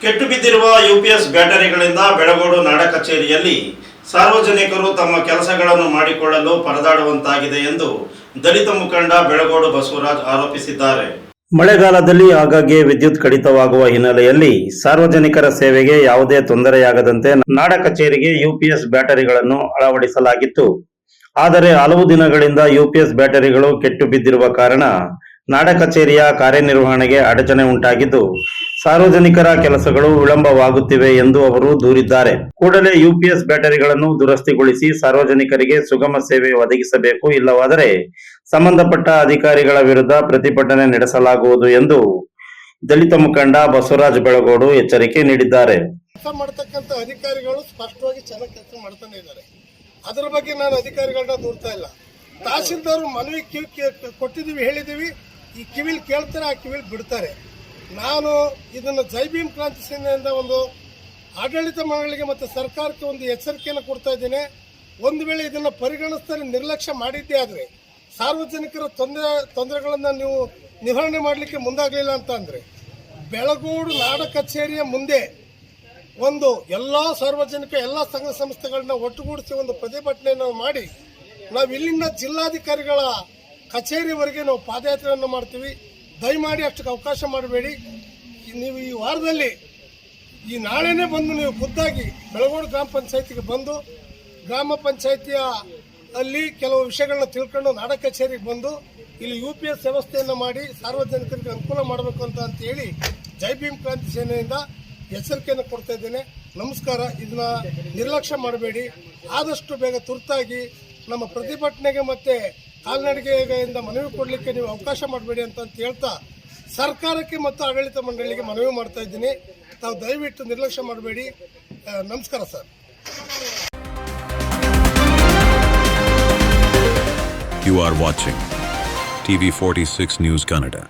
ಕೆಟ್ಟು ಬಿದ್ದಿರುವ ಯುಪಿಎಸ್ ಬ್ಯಾಟರಿಗಳಿಂದ ಬೆಳಗೋಡು ನಾಡ ಕಚೇರಿಯಲ್ಲಿ ಸಾರ್ವಜನಿಕರು ತಮ್ಮ ಕೆಲಸಗಳನ್ನು ಮಾಡಿಕೊಳ್ಳಲು ಪರದಾಡುವಂತಾಗಿದೆ ಎಂದು ದಲಿತ ಮುಖಂಡ ಬೆಳಗೋಡು ಬಸವರಾಜ್ ಆರೋಪಿಸಿದ್ದಾರೆ. ಮಳೆಗಾಲದಲ್ಲಿ ಆಗಾಗ್ಗೆ ವಿದ್ಯುತ್ ಕಡಿತವಾಗುವ ಹಿನ್ನೆಲೆಯಲ್ಲಿ ಸಾರ್ವಜನಿಕರ ಸೇವೆಗೆ ಯಾವುದೇ ತೊಂದರೆಯಾಗದಂತೆ ನಾಡ ಕಚೇರಿಗೆ ಯುಪಿಎಸ್ ಬ್ಯಾಟರಿಗಳನ್ನು ಅಳವಡಿಸಲಾಗಿತ್ತು. ಆದರೆ ಹಲವು ದಿನಗಳಿಂದ ಯುಪಿಎಸ್ ಬ್ಯಾಟರಿಗಳು ಕೆಟ್ಟು ಬಿದ್ದಿರುವ ಕಾರಣ ನಾಡ ಕಚೇರಿಯ ಕಾರ್ಯನಿರ್ವಹಣೆಗೆ ಅಡಚಣೆ ಉಂಟಾಗಿದ್ದು ಸಾರ್ವಜನಿಕರ ಕೆಲಸಗಳು ವಿಳಂಬವಾಗುತ್ತಿವೆ ಎಂದು ಅವರು ದೂರಿದ್ದಾರೆ. ಕೂಡಲೇ ಯುಪಿಎಸ್ ಬ್ಯಾಟರಿಗಳನ್ನು ದುರಸ್ತಿಗೊಳಿಸಿ ಸಾರ್ವಜನಿಕರಿಗೆ ಸುಗಮ ಸೇವೆ ಒದಗಿಸಬೇಕು, ಇಲ್ಲವಾದರೆ ಸಂಬಂಧಪಟ್ಟ ಅಧಿಕಾರಿಗಳ ವಿರುದ್ಧ ಪ್ರತಿಭಟನೆ ನಡೆಸಲಾಗುವುದು ಎಂದು ದಲಿತ ಮುಖಂಡ ಬಸವರಾಜ್ ಬೆಳಗೋಡು ಎಚ್ಚರಿಕೆ ನೀಡಿದ್ದಾರೆ. ಕೆಲಸ ಮಾಡತಕ್ಕಂತ ಅಧಿಕಾರಿಗಳು ಸ್ಪಷ್ಟವಾಗಿ ಚೆನ್ನಾಗಿ ಕೆಲಸ ಮಾಡ್ತಾನೆ ಇದ್ದಾರೆ. ಅದರ ಬಗ್ಗೆ ನಾನು ಅಧಿಕಾರಿಗಳನ್ನ ದೂರ್ತಾ ಇಲ್ಲ. ತಹಸೀಲ್ದಾರ್ ಮನವಿ ಕೊಟ್ಟಿದ್ದೀವಿ, ಹೇಳಿದ್ದೀವಿ, ಈ ಕಿವಿಲ್ ಕೇಳ್ತಾರೆ, ಆ ಕಿವಿಲ್ ಬಿಡ್ತಾರೆ. ನಾನು ಇದನ್ನು ಜೈ ಭೀಮ್ ಕ್ರಾಂತಿ ಸೇನೆಯಿಂದ ಒಂದು ಆಡಳಿತ ಮಂಡಳಿಗೆ ಮತ್ತು ಸರ್ಕಾರಕ್ಕೆ ಒಂದು ಎಚ್ಚರಿಕೆಯನ್ನು ಕೊಡ್ತಾ ಇದ್ದೇನೆ. ಒಂದು ವೇಳೆ ಇದನ್ನು ಪರಿಗಣಿಸ್ತಾರೆ ನಿರ್ಲಕ್ಷ್ಯ ಮಾಡಿದ್ದೇ ಆದರೆ ಸಾರ್ವಜನಿಕರ ತೊಂದರೆಗಳನ್ನು ನೀವು ನಿವಾರಣೆ ಮಾಡಲಿಕ್ಕೆ ಮುಂದಾಗಲಿಲ್ಲ ಅಂತ ಅಂದರೆ ಬೆಳಗೋಡು ನಾಡ ಕಚೇರಿಯ ಮುಂದೆ ಒಂದು ಎಲ್ಲ ಸಾರ್ವಜನಿಕ ಎಲ್ಲ ಸಂಘ ಸಂಸ್ಥೆಗಳನ್ನ ಒಟ್ಟುಗೂಡಿಸಿ ಒಂದು ಪ್ರತಿಭಟನೆಯನ್ನು ಮಾಡಿ ನಾವು ಇಲ್ಲಿಂದ ಜಿಲ್ಲಾಧಿಕಾರಿಗಳ ಕಚೇರಿವರೆಗೆ ನಾವು ಪಾದಯಾತ್ರೆಯನ್ನು ಮಾಡ್ತೀವಿ. ದಯಮಾಡಿ ಅಷ್ಟಕ್ಕೆ ಅವಕಾಶ ಮಾಡಬೇಡಿ. ನೀವು ಈ ವಾರದಲ್ಲಿ ಈ ನಾಳೆನೇ ಬಂದು ನೀವು ಖುದ್ದಾಗಿ ಬೆಳಗೋಡು ಗ್ರಾಮ ಪಂಚಾಯತಿಗೆ ಬಂದು ಗ್ರಾಮ ಪಂಚಾಯತಿಯ ಅಲ್ಲಿ ಕೆಲವು ವಿಷಯಗಳನ್ನ ತಿಳ್ಕೊಂಡು ನಾಡ ಕಚೇರಿಗೆ ಬಂದು ಇಲ್ಲಿ ಯುಪಿಎಸ್ ವ್ಯವಸ್ಥೆಯನ್ನು ಮಾಡಿ ಸಾರ್ವಜನಿಕರಿಗೆ ಅನುಕೂಲ ಮಾಡಬೇಕು ಅಂತ ಹೇಳಿ ಜೈ ಭೀಮ್ ಕ್ರಾಂತಿ ಸೇನೆಯಿಂದ ಎಚ್ಚರಿಕೆಯನ್ನು ಕೊಡ್ತಾ ಇದ್ದೇನೆ. ನಮಸ್ಕಾರ. ಇದನ್ನ ನಿರ್ಲಕ್ಷ್ಯ ಮಾಡಬೇಡಿ. ಆದಷ್ಟು ಬೇಗ ತುರ್ತಾಗಿ ನಮ್ಮ ಪ್ರತಿಭಟನೆಗೆ ಮತ್ತೆ ಕಾಲ್ನಡಿಗೆಯಿಂದ ಮನವಿ ಕೊಡಲಿಕ್ಕೆ ನೀವು ಅವಕಾಶ ಮಾಡಬೇಡಿ ಅಂತ ಹೇಳ್ತಾ ಸರ್ಕಾರಕ್ಕೆ ಮತ್ತು ಆಡಳಿತ ಮಂಡಳಿಗೆ ಮನವಿ ಮಾಡ್ತಾ ಇದ್ದೀನಿ. ತಾವು ದಯವಿಟ್ಟು ನಿರ್ಲಕ್ಷ್ಯ ಮಾಡಬೇಡಿ. ನಮಸ್ಕಾರ sir. You are watching TV46 News Kannada.